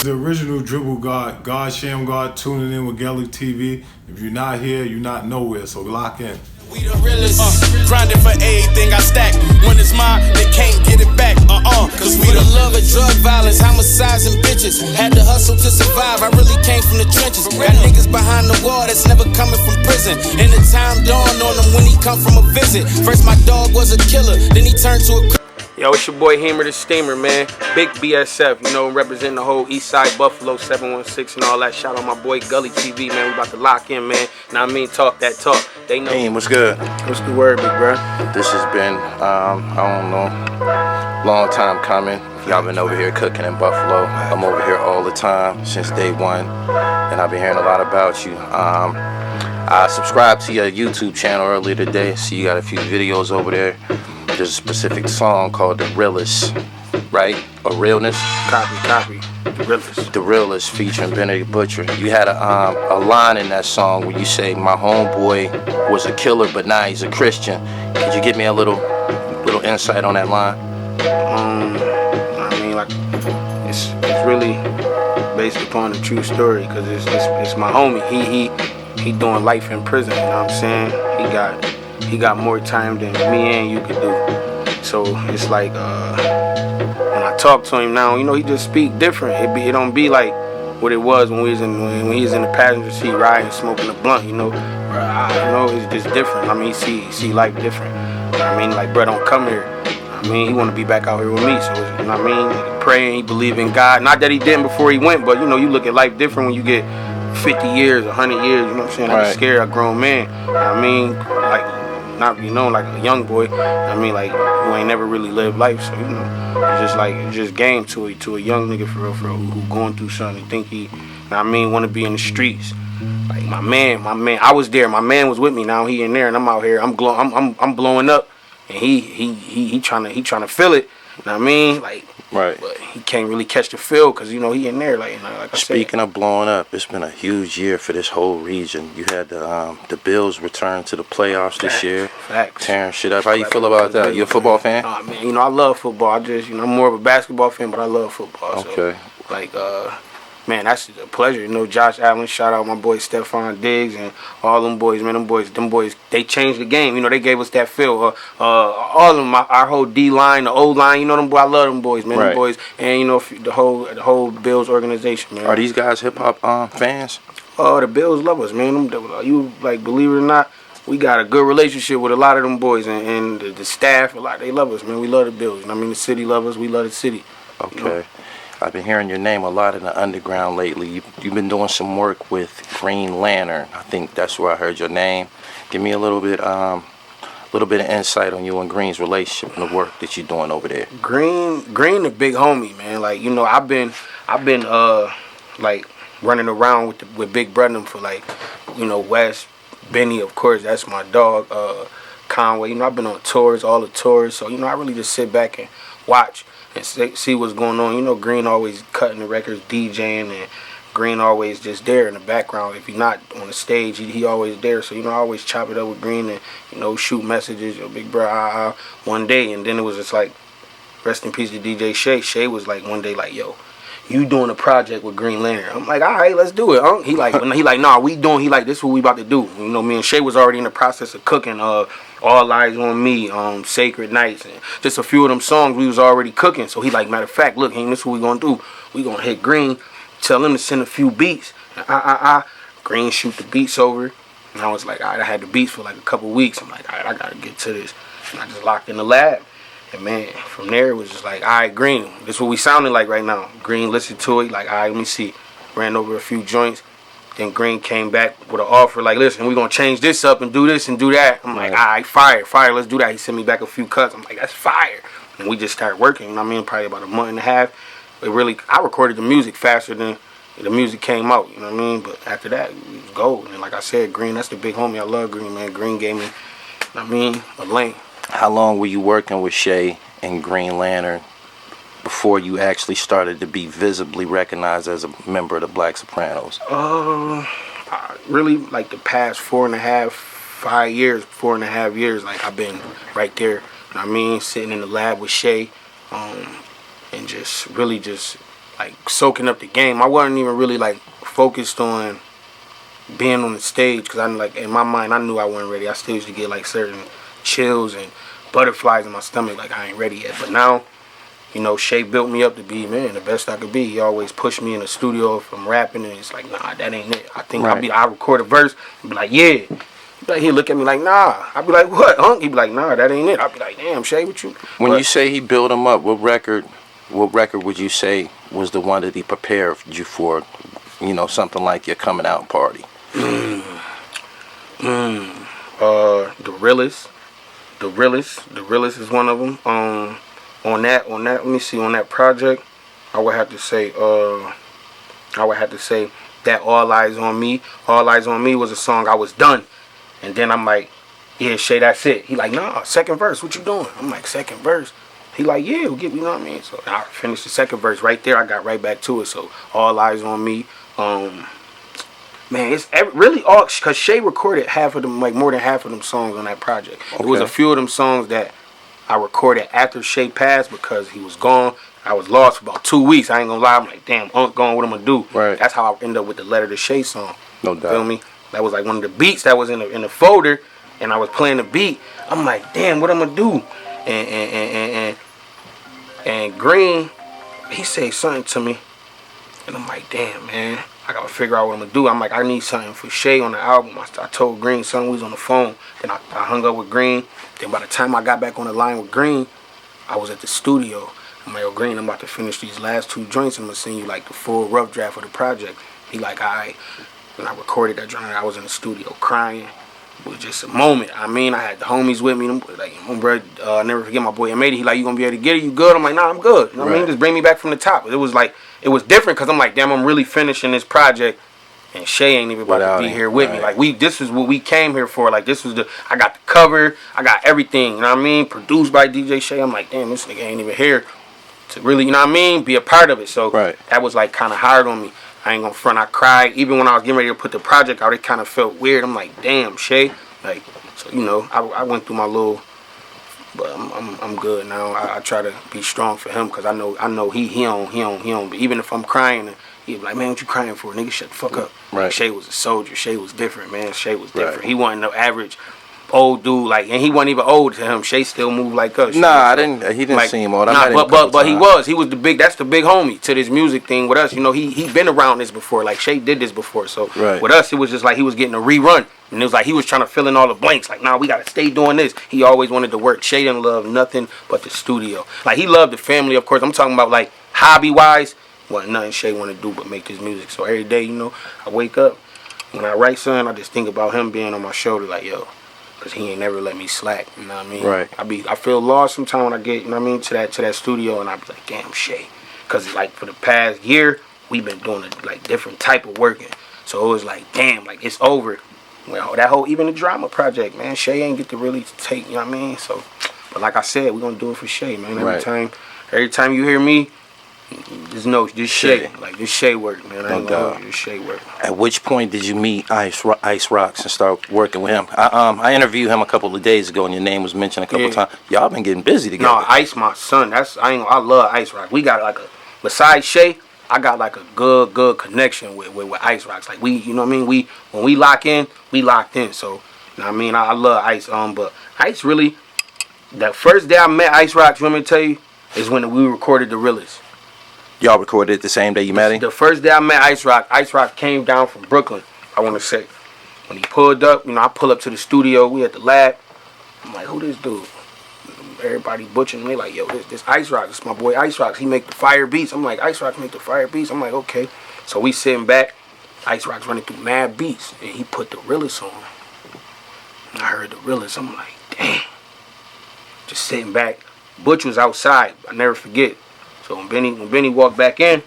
The original dribble god, God Sham God, tuning in with Gully TV. If you're not here, you're not nowhere, so lock in. We the realest, grinding for everything I stack. When it's mine, they can't get it back. Cause we the love of drug violence, homicides and bitches. Had to hustle to survive, I really came from the trenches. Got niggas behind the wall that's never coming from prison. And the time dawned on him when he come from a visit. First my dog was a killer, then he turned to a Yo, it's your boy Heem the Steamer, man. Big BSF, you know, representing the whole East Side Buffalo 716 and all that. Shout out my boy Gully TV, man. We about to lock in, man. Now I mean, talk that talk. They know. Heem, what's good? What's the word, big bro? This has been, I don't know, long time coming. Y'all been over here cooking in Buffalo. I'm over here all the time since day one, and I've been hearing a lot about you. I subscribed to your YouTube channel earlier today. See you got a few videos over there. There's a specific song called The Realest, right? Or Realness? Copy. The Realest. The Realest featuring Benedict Butcher. You had a line in that song where you say, my homeboy was a killer, but now he's a Christian. Could you give me a little insight on that line? I mean, like, it's really based upon a true story, because it's my homie. He doing life in prison, you know what I'm saying? He got more time than me and you could do. So it's like when I talk to him now, you know, he just speak different. It don't be like what it was when he was in the passenger seat riding, smoking a blunt, you know. You know, it's just different. I mean, he see life different. You know what I mean? Like, bro, don't come here. I mean, he want to be back out here with me. So, you know what I mean? He praying, he believe in God. Not that he didn't before he went, but, you know, you look at life different when you get 50 years, 100 years, you know what I'm saying? I'm scared, a grown man. You know what I mean? Like, not, you know, like a young boy. I mean, like, who ain't never really lived life. So, you know, it's just game to a young nigga for real, who going through something. Think he, you know what I mean, want to be in the streets. Like, my man, I was there. My man was with me. Now he in there, and I'm out here. I'm blowing up, and he trying to feel it. You know what I mean? Like, right. But he can't really catch the feel because, you know, he in there. Like, you know, like I said. Speaking of blowing up, it's been a huge year for this whole region. You had the Bills return to the playoffs this year. Facts. Tearing shit up. How you feel about that? You a football fan? Man, you know, I love football. I'm more of a basketball fan, but I love football. Okay. So, like, man, that's a pleasure. You know, Josh Allen, shout out my boy Stephon Diggs and all them boys, man. Them boys, they changed the game. You know, they gave us that feel. All of them, our whole D-line, the O-line, you know them boys. I love them boys, man. Right. Them boys, and, you know, the whole Bills organization, man. Are these guys hip-hop fans? Oh, the Bills love us, man. You, like, believe it or not, we got a good relationship with a lot of them boys and the staff. A lot, they love us, man. We love the Bills. I mean, the city love us. We love the city. Okay. You know? I've been hearing your name a lot in the underground lately. You've been doing some work with Green Lantern. I think that's where I heard your name. Give me a little bit of insight on you and Green's relationship and the work that you're doing over there. Green, the big homie, man. Like, you know, I've been like running around with Big Brother for, like, you know, West, Benny, of course, that's my dog. Conway, you know, I've been on tours, all the tours. So, you know, I really just sit back and watch and see what's going on. You know, Green always cutting the records, DJing, and Green always just there in the background. If he's not on the stage, he always there. So, you know, I always chop it up with Green and, you know, shoot messages, yo, big bro, one day. And then it was just like, rest in peace to DJ Shay. Shay was like one day like, yo, you doing a project with Green Lantern. I'm like, all right, let's do it, huh? He like, nah, we doing, he like, this is what we about to do. You know, me and Shay was already in the process of cooking, All Eyes on Me, Sacred Nights, and just a few of them songs we was already cooking. So he like, matter of fact, look, this is what we gonna do. We gonna hit Green, tell him to send a few beats. Green shoot the beats over. And I was like, all right, I had the beats for like a couple weeks. I'm like, all right, I gotta get to this. And I just locked in the lab. And man, from there it was just like, all right, Green, this is what we sounding like right now. Green listened to it, like, all right, let me see. Ran over a few joints. Then Green came back with an offer, like, listen, we're going to change this up and do this and do that. I'm like, all right, fire, let's do that. He sent me back a few cuts. I'm like, that's fire. And we just started working, you know what I mean, probably about a month and a half. I recorded the music faster than the music came out, you know what I mean? But after that, it was gold. And like I said, Green, that's the big homie. I love Green, man. Green gave me, you know what I mean, a lane. How long were you working with Shay and Green Lantern before you actually started to be visibly recognized as a member of the Black Sopranos? Really, like the past 4.5 years, like I've been right there, you know what I mean, sitting in the lab with Shay, and just really just like soaking up the game. I wasn't even really like focused on being on the stage because I'm like in my mind I knew I wasn't ready. I still used to get like certain chills and butterflies in my stomach, like I ain't ready yet. But now, you know, Shay built me up to be, man, the best I could be. He always pushed me in the studio if I'm rapping, and it's like, nah, that ain't it. I think I record a verse and be like, yeah. He'd be like, he'd look at me like, nah. I'd be like, what, Hunk? He'd be like, nah, that ain't it. I'd be like, damn, Shay, what you? When you say he built him up, what record would you say was the one that he prepared you for, you know, something like your coming out party? The Realest. The Realest is one of them. On that, let me see, on that project, I would have to say that All Eyes on Me. All Eyes on Me was a song I was done. And then I'm like, yeah, Shay, that's it. He like, nah, second verse, what you doing? I'm like, second verse? He like, yeah, we'll get, you know what I mean? So I finished the second verse right there. I got right back to it. So All Eyes on Me. Man, it's really all, because Shay recorded half of them, like more than half of them songs on that project. Okay. It was a few of them songs that I recorded after Shay passed because he was gone. I was lost for about 2 weeks. I ain't gonna lie. I'm like, damn, Unc gone, what I'm gonna do? Right. That's how I ended up with the Letter to Shay song. No doubt. Feel me? That was like one of the beats that was in the folder, and I was playing the beat. I'm like, damn, what I'm gonna do? And Green, he said something to me, and I'm like, damn, man, I gotta figure out what I'm gonna do. I'm like, I need something for Shay on the album. I told Green something. We was on the phone. Then I hung up with Green. Then by the time I got back on the line with Green, I was at the studio. I'm like, yo, Green, I'm about to finish these last 2 joints. I'm gonna send you like the full rough draft of the project. He like, all right. When I recorded that joint, I was in the studio crying. It was just a moment. I mean, I had the homies with me. Like, my brother, I'll never forget my boy Amady. He like, you gonna be able to get it? You good? I'm like, nah, I'm good. You know what I mean? Just bring me back from the top. It was like, it was different because I'm like, damn, I'm really finishing this project. And Shay ain't even about to be here with me. Like, this is what we came here for. Like, this was I got the cover. I got everything, you know what I mean? Produced by DJ Shay. I'm like, damn, this nigga ain't even here to really, you know what I mean? Be a part of it. So that was like kind of hard on me. I ain't gonna front. I cried. Even when I was getting ready to put the project out, it kind of felt weird. I'm like, damn, Shay. Like, so, you know, I went through my little, but I'm good now. I try to be strong for him because I know he on. But even if I'm crying, he'd be like, man, what you crying for? Nigga, shut the fuck up. Right. Shay was a soldier. Shay was different, man. Shay was different. He wasn't no average old dude, like, and he wasn't even old to him. Shay still moved like us. Nah, he didn't like, seem old. But he was the big. That's the big homie to this music thing with us. You know, he been around this before. Like, Shay did this before. So with us, it was just like he was getting a rerun, and it was like he was trying to fill in all the blanks. Like, nah, we gotta stay doing this. He always wanted to work. Shay didn't love nothing but the studio. Like, he loved the family, of course. I'm talking about like hobby wise. Wasn't nothing Shay want to do but make this music. So every day, you know, I wake up, when I write something, I just think about him being on my shoulder, like, yo, because he ain't never let me slack, you know what I mean? Right. I feel lost sometimes when I get, you know what I mean, to that studio, and I be like, damn, Shay. Because, like, for the past year, we've been doing, like, different type of working. So it was like, damn, like, it's over. Well, that whole, even the drama project, man, Shay ain't get to really take, you know what I mean? So, but like I said, we're going to do it for Shay, man. Every time you hear me, just know this Shay, like this Shay work, man. I ain't gonna this Shay work. At which point did you meet Ice Rocks and start working with him? I interviewed him a couple of days ago, and your name was mentioned a couple of times. Y'all been getting busy together. No, Ice, my son. I love Ice Rock. We got like besides Shay, I got like a good connection with Ice Rocks. Like, we, you know what I mean? When we lock in, we locked in. So, you know what I mean? I love Ice. But Ice really, that first day I met Ice Rocks, you want me to tell you, is when we recorded the Realest. Y'all recorded it the same day you met him? The first day I met Ice Rock came down from Brooklyn, I want to say. When he pulled up, you know, I pull up to the studio, we at the lab. I'm like, who this dude? Everybody butchering me like, yo, this Ice Rock, this my boy Ice Rock. He make the fire beats. I'm like, Ice Rock make the fire beats? I'm like, okay. So we sitting back, Ice Rock's running through mad beats, and he put the Realest on. And I heard the Realest, I'm like, damn. Just sitting back. Butch was outside, I never forget. So when Benny walked back in,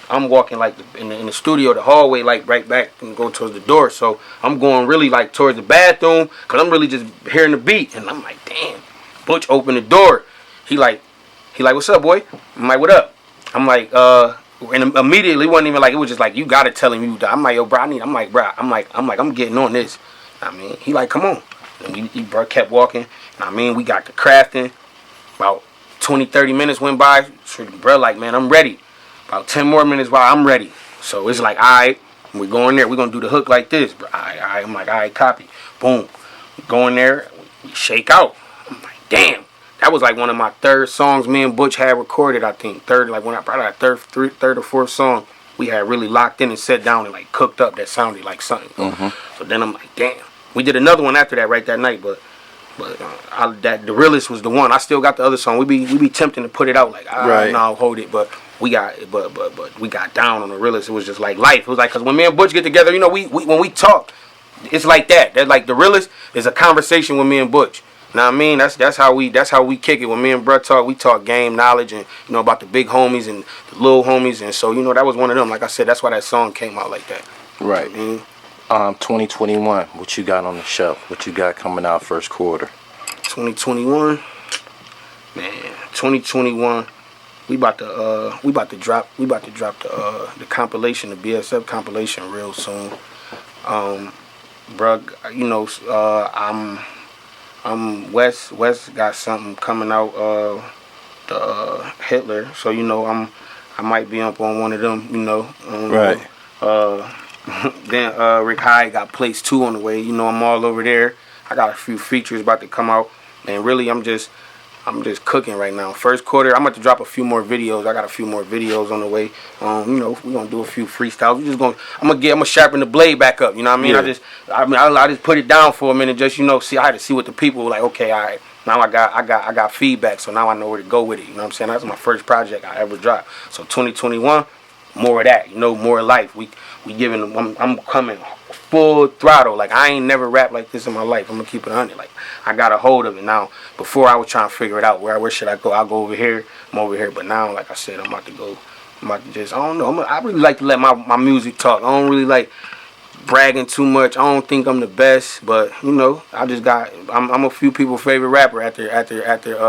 I'm walking like in the studio, the hallway, like right back and go towards the door. So I'm going really like towards the bathroom, cause I'm really just hearing the beat, and I'm like, damn. Butch opened the door. He like, what's up, boy? I'm like, what up? I'm like, and immediately it wasn't even like, it was just like, you gotta tell him you. I'm like, yo, bro, I'm getting on this. I mean, he like, come on. And he kept walking. And I mean, we got the crafting. About 20, 30 minutes went by. So bro, like, man, I'm ready. About 10 more minutes while I'm ready. So it's like, all right, we're going there. We're going to do the hook like this. All right, I'm like, all right, copy. Boom. Go in there. We shake out. I'm like, damn. That was like one of my third songs me and Butch had recorded, I think. Third, like when I probably like third or fourth song, we had really locked in and sat down and like cooked up that sounded like something. So then I'm like, damn. We did another one after that right that night, but the Realest was the one. I still got the other song. We be tempting to put it out like, no, I'll hold it, but we got down on the Realest. It was just like life. It was like, cause when me and Butch get together, you know, we when we talk, it's like that. That like the Realest is a conversation with me and Butch. Know what I mean? That's how we kick it. When me and bruh talk, we talk game knowledge and you know about the big homies and the little homies, and so you know that was one of them. Like I said, that's why that song came out like that. Right. 2021. What you got on the shelf? What you got coming out first quarter? 2021. Man, 2021. We about to drop the compilation, the BSF compilation real soon. Bruh, you know, West got something coming out, the Hitler. So you know, I might be up on one of them. You know, right. Then Rick Hyde got place 2 on the way. You know, I'm all over there. I got a few features about to come out, and really, I'm just cooking right now. First quarter, I'm about to drop a few more videos. I got a few more videos on the way. You know, we're gonna do a few freestyles. I'm gonna sharpen the blade back up. You know what I mean? Yeah. I just put it down for a minute, just you know, I had to see what the people were like. Okay, all right. Now I got feedback, so now I know where to go with it. You know what I'm saying? That's my first project I ever dropped. So 2021, more of that. You know, more life. We giving them. I'm coming full throttle. Like I ain't never rapped like this in my life. I'm gonna keep it 100. Like I got a hold of it now. Before I was trying to figure it out. Where should I go? I'll go over here. I'm over here. But now, like I said, I'm about to just, I don't know. I really like to let my music talk. I don't really like bragging too much. I don't think I'm the best, but you know, I'm a few people's favorite rapper after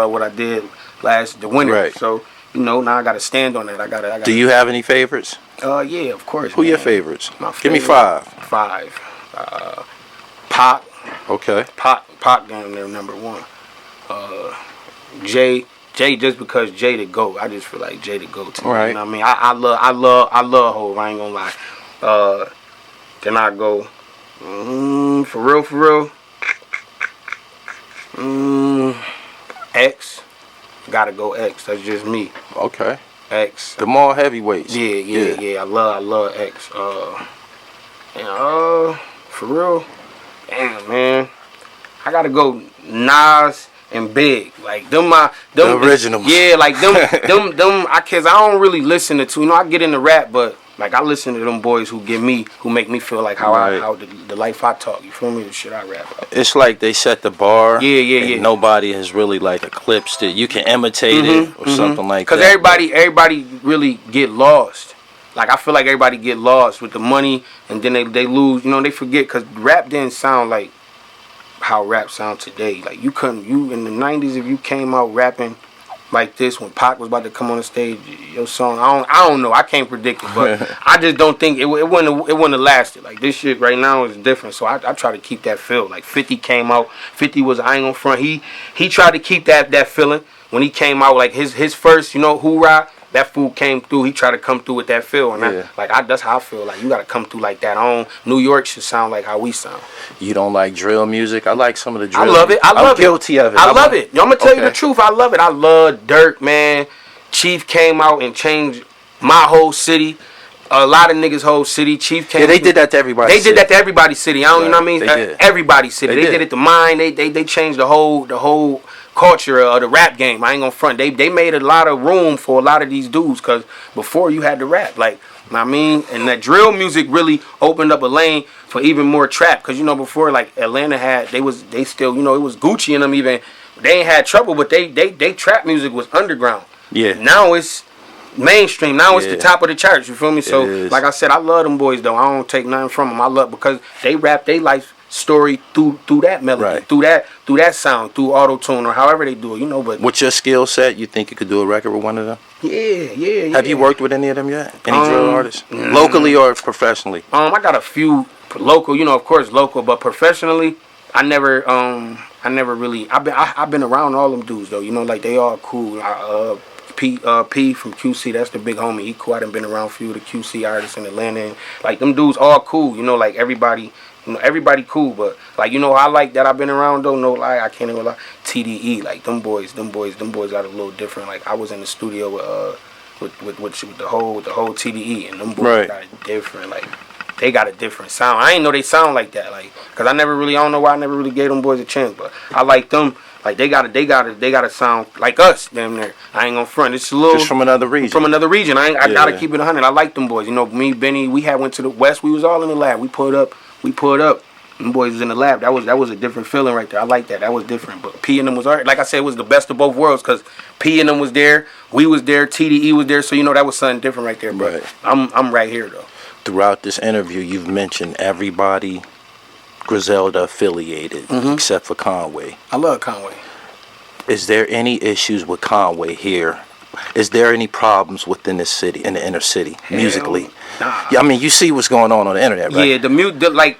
what I did the winter. Right. So you know, now I got to stand on that. I got. Do you have any favorites? Yeah, of course. Who your favorites? Give me 5. 5. Pac. Okay. Pac down there number 1. Jay just because Jay the GOAT. I just feel like Jay the GOAT to me. Right. You know what I mean? I love Hov. I ain't gonna lie. Then I go for real. X. Gotta go X. That's just me. Okay. X. The more heavyweights. Yeah. I love X. For real. Damn, man. I gotta go Nas and Big. Like them the originals. Yeah, like them cause I don't really listen to, you know, I get into rap, but like I listen to them boys who make me feel like how the life I talk. You feel me? The shit I rap about. It's like they set the bar. Yeah. Nobody has really like eclipsed it. You can imitate it or something like that. Cause everybody really get lost. Like I feel like everybody get lost with the money, and then they lose. You know, they forget because rap didn't sound like how rap sound today. Like you in the 90s, if you came out rapping like this when Pac was about to come on the stage, your song, I don't know, I can't predict it, but I just don't think it wouldn't have lasted. Like this shit right now is different, so I try to keep that feel. Like 50 came out, 50 was, I ain't gonna front, he tried to keep that feeling when he came out. Like his first, you know, Hoorah, that fool came through. He tried to come through with that feel, and that's how I feel. Like you gotta come through like that. New York should sound like how we sound. You don't like drill music? I like some of the drill. I love it. I'm guilty of it. I love it. Yo, I'm gonna tell you the truth. I love it. I love Dirk, man. Chief came out and changed my whole city. A lot of niggas' whole city. Chief came. Yeah, they did that to everybody. They did that to everybody's city. I don't, you know what I mean? They did. Everybody's city. They did it to mine. They changed the whole culture of the rap game. I ain't gonna front. They made a lot of room for a lot of these dudes, because before you had to rap, like, you know what I mean? And that drill music really opened up a lane for even more trap, because you know before, like, Atlanta they still, you know, it was Gucci in them. Even they ain't had trouble, but they trap music was underground. Yeah. Now it's mainstream. Now it's the top of the charts. You feel me? So like I said, I love them boys though. I don't take nothing from them. I love, because they rap their life story through that melody, through that sound, through auto tune or however they do it, you know. But with your skill set, you think you could do a record with one of them? Yeah. Have you worked with any of them yet? Any drill artists, locally or professionally? I got a few local, you know, of course local, but professionally, I never really. I've been around all them dudes though, you know, like they all cool. P from QC, that's the big homie. He cool. I done been around a few of the QC artists in Atlanta. And, like, them dudes all cool. You know, like, everybody cool. But, like, you know, I like that I've been around, though. No lie, I can't even lie. TDE, like, them boys got a little different. Like, I was in the studio with the whole TDE, and them boys got it different. Like, they got a different sound. I ain't know they sound like that. Like, cause I don't know why I never really gave them boys a chance. But I like them. Like, they gotta sound like us, damn near. I ain't gonna front. It's a little just from another region. I gotta keep it 100. I like them boys. You know, me, Benny, we went to the West. We was all in the lab. We pulled up. Them boys was in the lab. That was a different feeling right there. I like that. That was different. But P and them was alright. Like I said, it was the best of both worlds. Cause P and them was there. We was there. TDE was there. So you know that was something different right there, bro. Right. I'm right here though. Throughout this interview, you've mentioned everybody Griselda affiliated, except for Conway. I love Conway. Is there any issues with Conway here? Is there any problems within the city, in the inner city, musically? Nah. Yeah, I mean, you see what's going on the internet, right? Yeah, like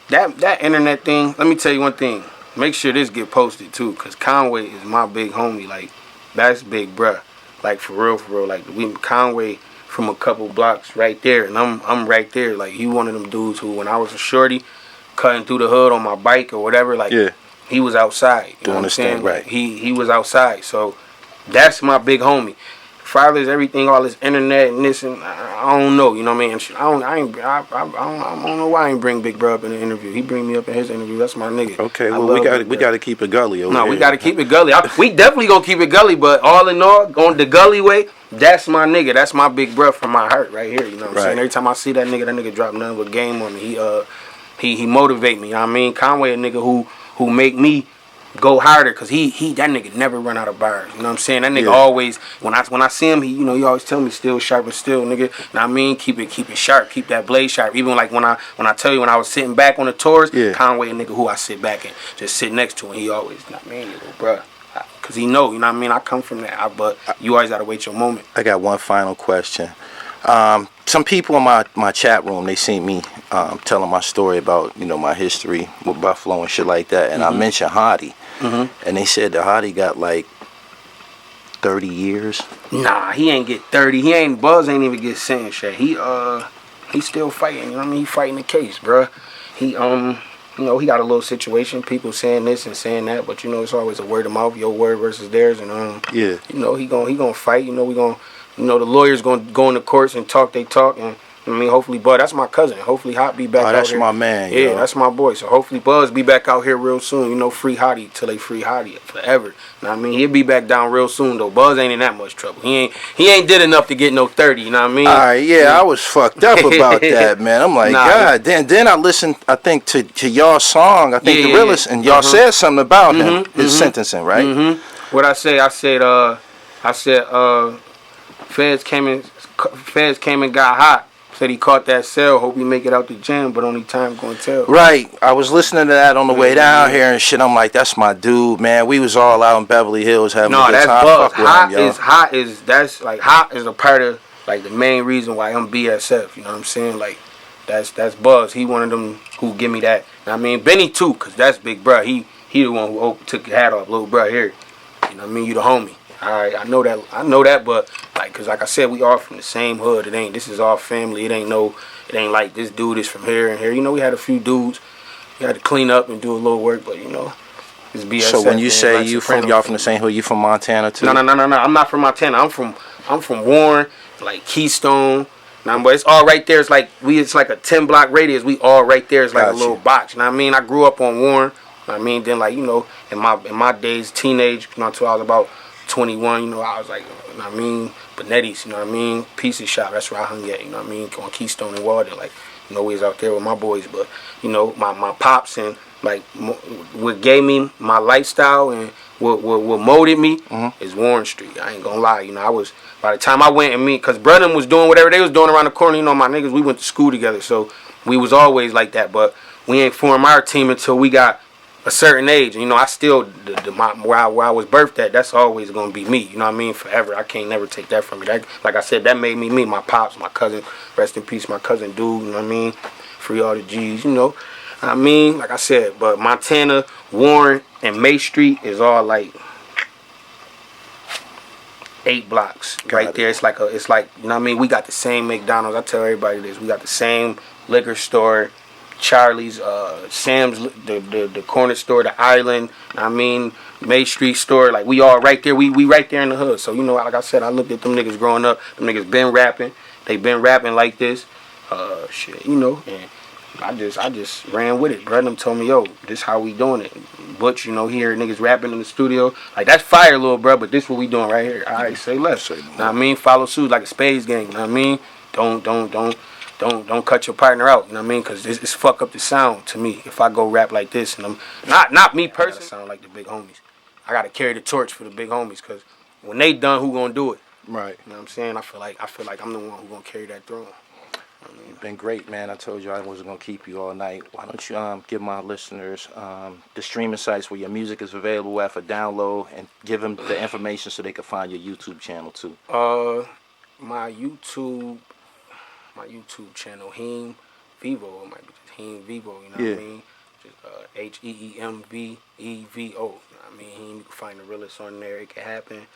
that internet thing. Let me tell you one thing. Make sure this get posted too, cause Conway is my big homie. Like, that's big bruh. Like, for real. Like, Conway from a couple blocks right there, and I'm right there. Like, he one of them dudes who, when I was a shorty, cutting through the hood on my bike or whatever, like, he was outside. You know what I'm saying? Right. He was outside. So that's my big homie. Father's everything, all this internet and this, and I don't know. You know what I mean? I don't know why I ain't bring Big Bro up in the interview. He bring me up in his interview. That's my nigga. Okay, well, we got to keep it gully over here. No, we got to keep it gully. We definitely gonna keep it gully, but all in all, going the gully way. That's my nigga. That's my big bro from my heart right here. You know what I'm saying? Every time I see that nigga drop nothing but game on me. He motivate me. You know what I mean? Conway a nigga who make me go harder, cause that nigga never run out of bars. You know what I'm saying? That nigga always, when I see him, he always tell me still sharp and still, nigga. You know what I mean? Keep it sharp, keep that blade sharp. Even like when I tell you when I was sitting back on the tours, Conway a nigga who I sit back and just sit next to, and he always, you know what I mean, little bruh. Cause he know, you know what I mean? I come from that, but you always gotta wait your moment. I got one final question. Some people in my chat room, they seen me telling my story about, my history with Buffalo and shit like that, and I mentioned Hottie, and they said that Hottie got like 30 years. Nah, he ain't get 30. Buzz ain't even get sentenced, Shay. He still fighting. You know what I mean? He fighting the case, bruh. He he got a little situation. People saying this and saying that, but it's always a word of mouth, your word versus theirs, and he gonna fight. We gonna. The lawyers gonna go in the courts and talk they talk, and hopefully Bud, that's my cousin. Hopefully Hot be back out that's here. That's my man. Yeah, that's my boy. So hopefully Buzz be back out here real soon. Free Hottie till they free Hottie forever. You know what I mean? He'll be back down real soon though. Buzz ain't in that much trouble. He ain't did enough to get no 30. You know what I mean? All right, I was fucked up about that, man. I'm like, God. Then I listened, I think to y'all's song. I think the Realest, and y'all said something about him, his sentencing, right? What I said, Feds came and got Hot. Said he caught that cell. Hope he make it out the jam, but only time gonna tell. Right. I was listeting to that on the way down here and shit. I'm like, that's my dude, man. We was all out in Beverly Hills having a good time. Buzz. Hot is a part of like the main reason why I'm BSF. You know what I'm saying? Like that's Buzz. He one of them who give me that. I mean Benny too, cause that's big bruh. He the one who took the hat off, little bruh here. You know what I mean? You the homie. Alright, I know that, but cause like I said, we all from the same hood. This is all family. It ain't like this dude is from here and here. We had a few dudes. We had to clean up and do a little work, but it's BSF. So when you say y'all from the same hood, you from Montana too? No. I'm not from Montana. I'm from Warren, like Keystone. But it's all right there. It's like a 10-block radius. We all right there. It's like a little box. You know what I mean? I grew up on Warren. You know what I mean? Then in my days, teenage, until I was about 21, I was like, Bonetti's, you know what I mean? Pizza shop, that's where I hung at, you know what I mean? On Keystone and Walden, like, we was out there with my boys, but, my pops and, like, what gave me my lifestyle and what molded me is Warren Street. I ain't gonna lie, by the time I went because Brennan was doing whatever they was doing around the corner, my niggas, we went to school together, so we was always like that, but we ain't formed our team until we got a certain age. I still where I was birthed at, that's always gonna be me. You know what I mean? Forever. I can't never take that from me. That, like I said, that made me me. My pops, my cousin, rest in peace, my cousin dude. You know what I mean? Free all the G's. I mean, like I said, but Montana, Warren, and May Street is all like 8 blocks Got right it. there. It's like you know what I mean? We got the same McDonald's. I tell everybody this. We got the same liquor store, Charlie's, Sam's, the corner store, the Island. I mean, May Street store. Like we all right there. We right there in the hood. So you know, like I said, I looked at them niggas growing up. Them niggas been rapping. They been rapping like this. Shit, you know. And I just ran with it. Brenham told me, yo, this how we doing it. Butch, you know, here niggas rapping in the studio. Like, that's fire, little bro, but this what we doing right here. All right, say less. Know what I mean? Follow suit like a spades gang. You know what I mean? Don't cut your partner out. You know what I mean? Because it's fuck up the sound to me if I go rap like this. And I'm not me personally. I sound like the big homies. I gotta carry the torch for the big homies because when they done, who gonna do it? Right. You know what I'm saying? I feel like I'm the one who gonna carry that throne. You've been great, man. I told you I wasn't going to keep you all night. Why don't you give my listeners the streaming sites where your music is available at for download, and give them the information so they can find your YouTube channel too. My YouTube channel, Heem Vivo. It might be just Heem Vivo, you know what I mean? Just HEEMVEVO. You know what I mean? Heem, you can find the Realest on there. It can happen.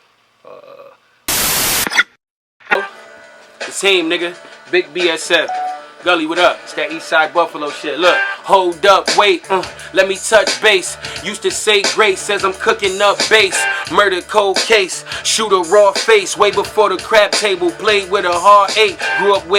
It's Heem, nigga. Big BSF. Gully, what up? It's that Eastside Buffalo shit. Look, hold up, wait, let me touch base. Used to say grace, says I'm cooking up bass. Murder cold case, shoot a raw face. Way before the crap table, played with a hard 8. Grew up with